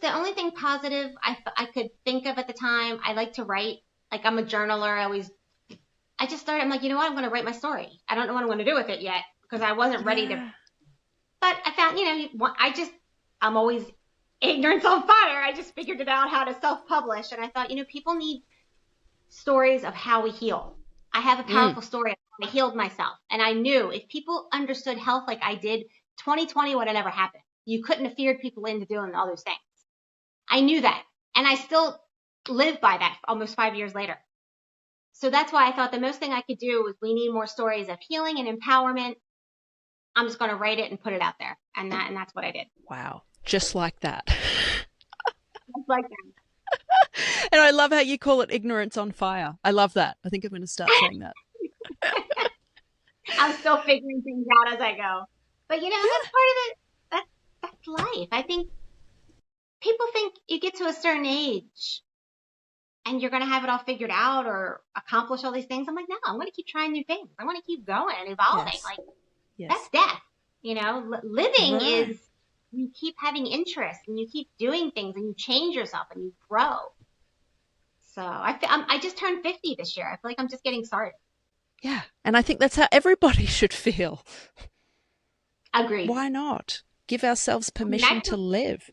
the only thing positive I could think of at the time, I like to write. Like I'm a journaler. I just started, I'm like, you know what? I'm going to write my story. I don't know what I'm going to do with it yet because I wasn't ready to, Yeah. but I found, I'm always ignorance on fire. I just figured it out how to self-publish. And I thought, people need stories of how we heal. I have a powerful story of how I healed myself. And I knew if people understood health like I did, 2020 would have never happened. You couldn't have feared people into doing all those things. I knew that. And I still live by that almost 5 years later. So that's why I thought the most thing I could do was we need more stories of healing and empowerment. I'm just going to write it and put it out there. And that's what I did. Wow. Just like that. Just like that. And I love how you call it ignorance on fire. I love that. I think I'm going to start saying that. I'm still figuring things out as I go. But, that's part of it. That's life. I think people think you get to a certain age and you're going to have it all figured out or accomplish all these things. I'm like, no, I'm going to keep trying new things. I want to keep going and evolving. Yes. That's death. Living is you keep having interest and you keep doing things and you change yourself and you grow. So I just turned 50 this year. I feel like I'm just getting started. Yeah. And I think that's how everybody should feel. Agreed. Why not? Give ourselves permission to live.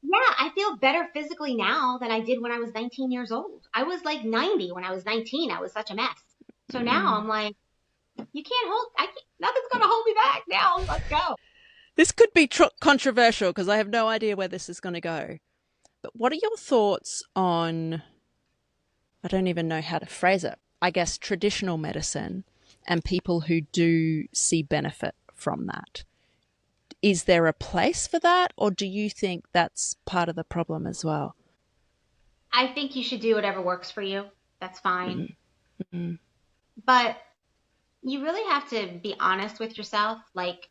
Yeah, I feel better physically now than I did when I was 19 years old. I was like 90 when I was 19. I was such a mess. So now I'm like, nothing's going to hold me back now. Let's go. This could be controversial because I have no idea where this is going to go. But what are your thoughts on, I don't even know how to phrase it, I guess traditional medicine and people who do see benefit from that? Is there a place for that, or do you think that's part of the problem as well? I think you should do whatever works for you. That's fine. Mm-hmm. But you really have to be honest with yourself. Like,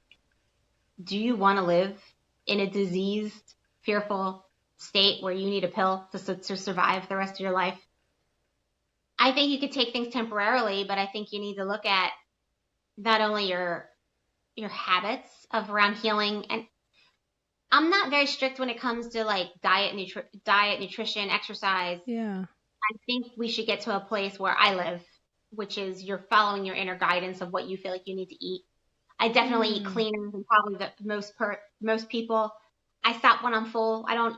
do you want to live in a diseased, fearful state where you need a pill to survive the rest of your life? I think you could take things temporarily, but I think you need to look at not only your habits of around healing. And I'm not very strict when it comes to like diet, nutrition, exercise. Yeah. I think we should get to a place where I live, which is you're following your inner guidance of what you feel like you need to eat. I definitely eat cleaner than probably most people. I stop when I'm full. I don't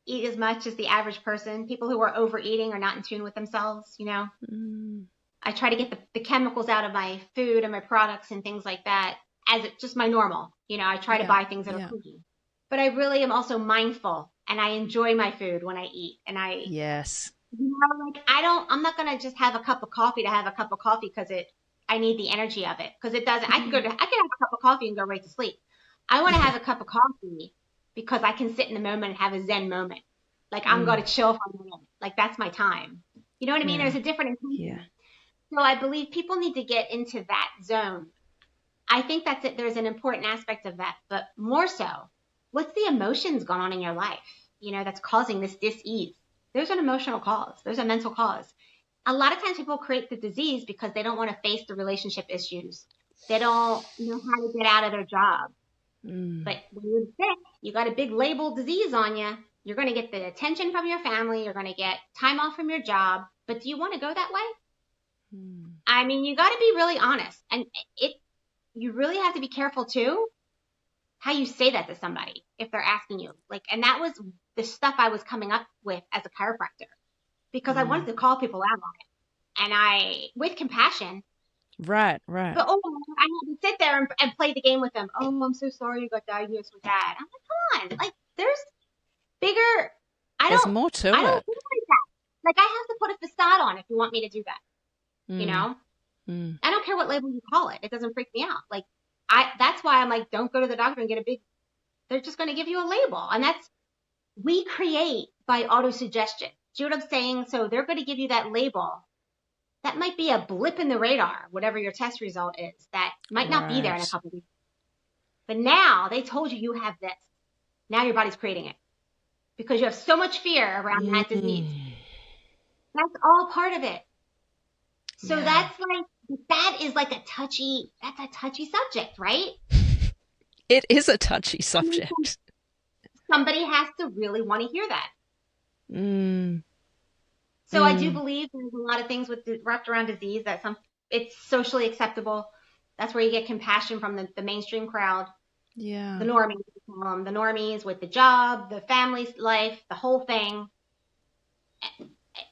eat as much as the average person. People who are overeating are not in tune with themselves, I try to get the chemicals out of my food and my products and things like that as just my normal. I try to buy things that are clean. But I really am also mindful and I enjoy my food when I eat. And Yes. I'm not going to just have a cup of coffee to have a cup of coffee because I need the energy of it. Because it doesn't, I can have a cup of coffee and go right to sleep. I want to have a cup of coffee because I can sit in the moment and have a Zen moment. Like I'm going to chill for a minute. Like that's my time. You know what I mean? There's a different intention. Yeah. So I believe people need to get into that zone. I think that's it. There's an important aspect of that, but more so, what's the emotions going on in your life? That's causing this dis-ease. There's an emotional cause. There's a mental cause. A lot of times people create the disease because they don't want to face the relationship issues. They don't know how to get out of their job. But when you're sick, you got a big label disease on you. You're going to get the attention from your family. You're going to get time off from your job. But do you want to go that way? I mean, you got to be really honest. And you really have to be careful too how you say that to somebody if they're asking you. And that was the stuff I was coming up with as a chiropractor because I wanted to call people out on it. And with compassion. Right. But I had to sit there and play the game with them. Oh, I'm so sorry you got diagnosed with that. I'm like, come on. There's bigger. There's more to it. I don't think like that. I have to put a facade on if you want me to do that. I don't care what label you call it. It doesn't freak me out. That's why I'm like, don't go to the doctor and get they're just going to give you a label. And we create by auto-suggestion. Do you know what I'm saying? So they're going to give you that label. That might be a blip in the radar, whatever your test result is. That might not be there in a couple of weeks. But now they told you have this. Now your body's creating it. Because you have so much fear around that disease. That's all part of it. So that is like a touchy subject, right? It is a touchy subject. Somebody has to really want to hear that. So I do believe there's a lot of things wrapped around disease that it's socially acceptable. That's where you get compassion from the mainstream crowd. Yeah. The normies with the job, the family's life, the whole thing.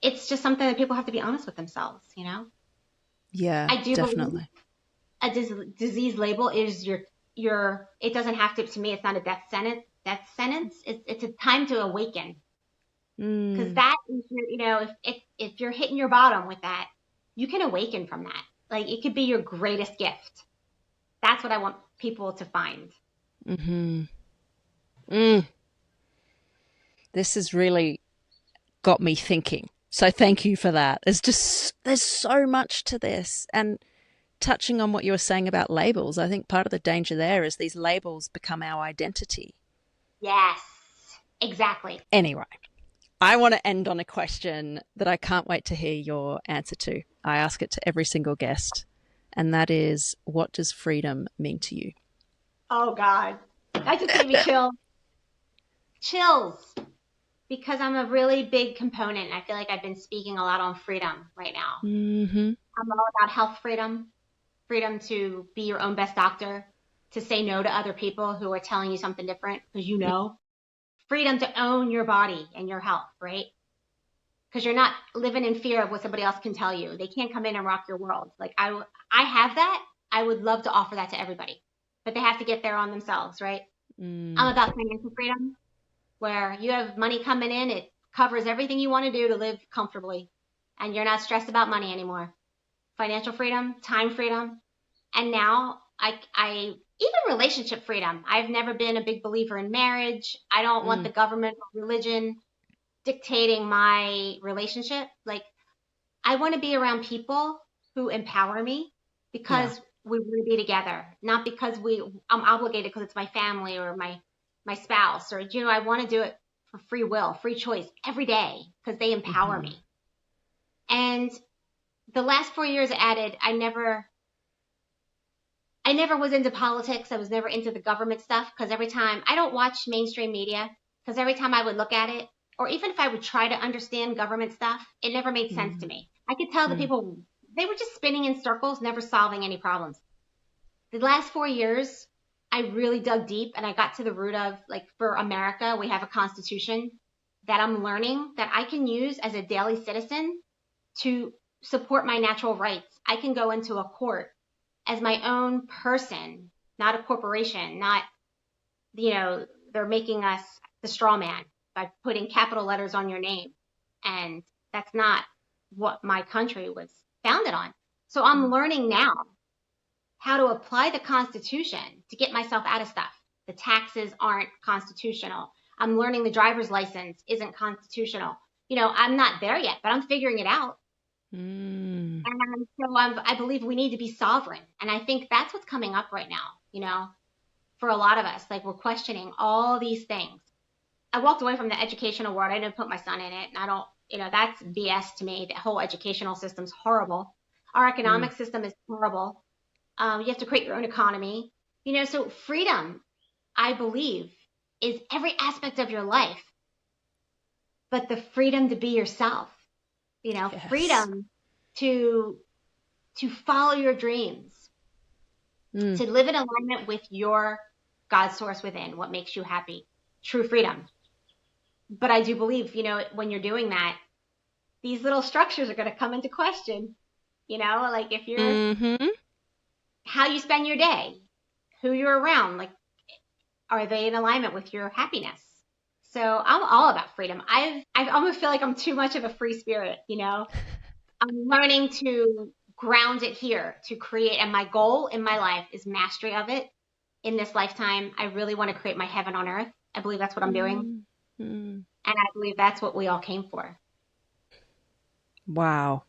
it's just something that people have to be honest with themselves, you know? Yeah, I do believe definitely. a disease label is it doesn't have to me, it's not a death sentence. It's a time to awaken. Because Mm. that is you know, if you're hitting your bottom with that, you can awaken from that. Like it could be your greatest gift. That's what I want people to find. Mm-hmm. Mm. This has really got me thinking. So thank you for that. There's so much to this. And touching on what you were saying about labels, I think part of the danger there is these labels become our identity. Yes, exactly. Anyway, I want to end on a question that I can't wait to hear your answer to. I ask it to every single guest, and that is, what does freedom mean to you? Oh God, that just gave me chills. Because I'm a really big component. I feel like I've been speaking a lot on freedom right now. Mm-hmm. I'm all about health freedom, freedom to be your own best doctor, to say no to other people who are telling you something different because you know, freedom to own your body and your health, right? Because you're not living in fear of what somebody else can tell you. They can't come in and rock your world. Like I have that. I would love to offer that to everybody, but they have to get there on themselves, right? I'm Mm. about financial freedom, where you have money coming in, it covers everything you want to do to live comfortably, and you're not stressed about money anymore. Financial freedom, time freedom, and now I even relationship freedom. I've never been a big believer in marriage. I don't want Mm. the government or religion dictating my relationship. Like I want to be around people who empower me Yeah. because we want to be together, not because I'm obligated because it's my family or my spouse or you know I want to do it for free will, free choice every day because they empower Mm-hmm. me. And the last 4 years added, I never was into politics. I was never into the government stuff because every time I don't watch mainstream media because every time I would look at it, or even if I would try to understand government stuff, it never made sense to Mm. me. I could tell the Mm. people, they were just spinning in circles, never solving any problems. The last 4 years, I really dug deep and I got to the root of like for America, we have a constitution that I'm learning that I can use as a daily citizen to support my natural rights. I can go into a court as my own person, not a corporation, not, you know, they're making us the straw man by putting capital letters on your name. And that's not what my country was founded on. So I'm Mm. learning now how to apply the Constitution to get myself out of stuff. The taxes aren't constitutional. I'm learning the driver's license isn't constitutional. You know, I'm not there yet, but I'm figuring it out. Mm. And so I believe we need to be sovereign. And I think that's what's coming up right now, you know, for a lot of us. Like we're questioning all these things. I walked away from the educational world. I didn't put my son in it. And I don't, you know, that's BS to me. The whole educational system's horrible. Our Mm. economic system is horrible. You have to create your own economy. You know, so freedom, I believe, is every aspect of your life, but the freedom to be yourself, you know, Yes. freedom to follow your dreams, Mm. to live in alignment with your God source within, what makes you happy, true freedom. But I do believe, you know, when you're doing that, these little structures are going to come into question. You know, like if you're Mm-hmm. how you spend your day, who you're around, like are they in alignment with your happiness? So I'm all about freedom. I almost feel like I'm too much of a free spirit, you know. I'm learning to ground it here to create, and my goal in my life is mastery of it in this lifetime. I really want to create my heaven on earth. I believe that's what I'm doing, Mm. Mm. and I believe that's what we all came for. Wow.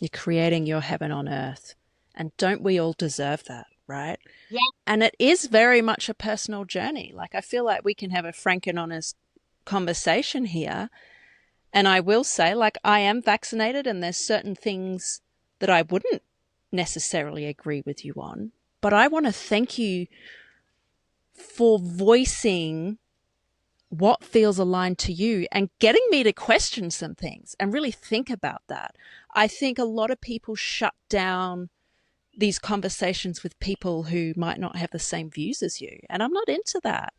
You're creating your heaven on earth. And don't we all deserve that, right? Yeah, And it is very much a personal journey. Like, I feel like we can have a frank and honest conversation here. And I will say, like, I am vaccinated and there's certain things that I wouldn't necessarily agree with you on. But I want to thank you for voicing what feels aligned to you and getting me to question some things and really think about that. I think a lot of people shut down these conversations with people who might not have the same views as you. And I'm not into that.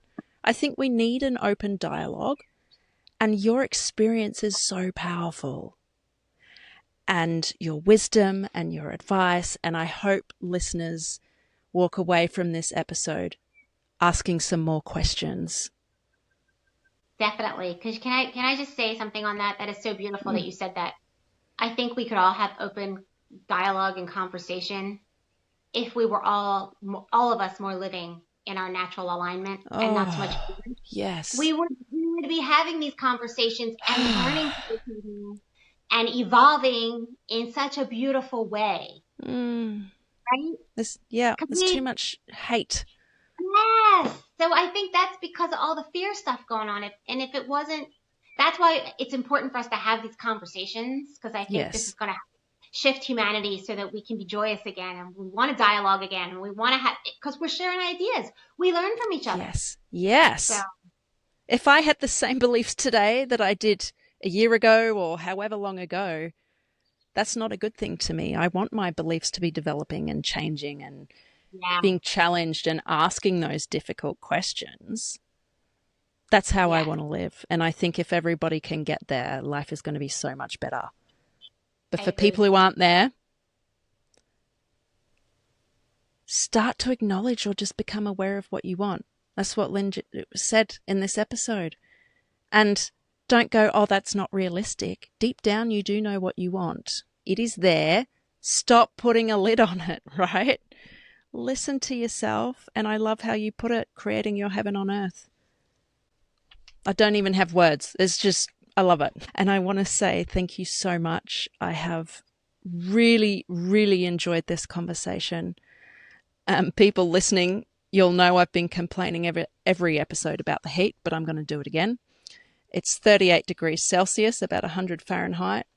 I think we need an open dialogue, and your experience is so powerful. and your wisdom and your advice. And I hope listeners walk away from this episode asking some more questions. Definitely. Because can I just say something on that? That is so beautiful that you said that. I think we could all have open dialogue and conversation if we were all of us more living in our natural alignment and not so much. Yes. We would be having these conversations and learning and evolving in such a beautiful way. Right? There's too much hate. Yes. So I think that's because of all the fear stuff going on. And if it wasn't, that's why it's important for us to have these conversations, because I think this is going to shift humanity so that we can be joyous again, and we want to dialogue again, and we want to have, because we're sharing ideas. We learn from each other. Yes. So, if I had the same beliefs today that I did a year ago or however long ago, that's not a good thing to me. I want my beliefs to be developing and changing and being challenged and asking those difficult questions. That's how I want to live. And I think if everybody can get there, life is going to be so much better. But for people who aren't there, start to acknowledge or just become aware of what you want. That's what Lynn said in this episode. And don't go, oh, that's not realistic. Deep down, you do know what you want. It is there. Stop putting a lid on it, right? Listen to yourself. And I love how you put it, creating your heaven on earth. I don't even have words. It's just, I love it. And I want to say thank you so much. I have really, really enjoyed this conversation. People listening, you'll know I've been complaining every episode about the heat, but I'm going to do it again. It's 38 degrees Celsius, about 100 Fahrenheit.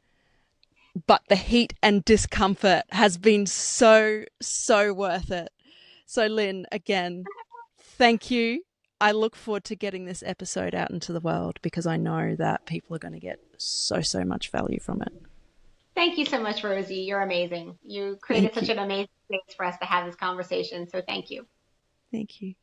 But the heat and discomfort has been so, so worth it. So Lynn, again, thank you. I look forward to getting this episode out into the world because I know that people are going to get so, so much value from it. Thank you so much, Rosie. You're amazing. You created such an amazing space for us to have this conversation. So thank you. Thank you.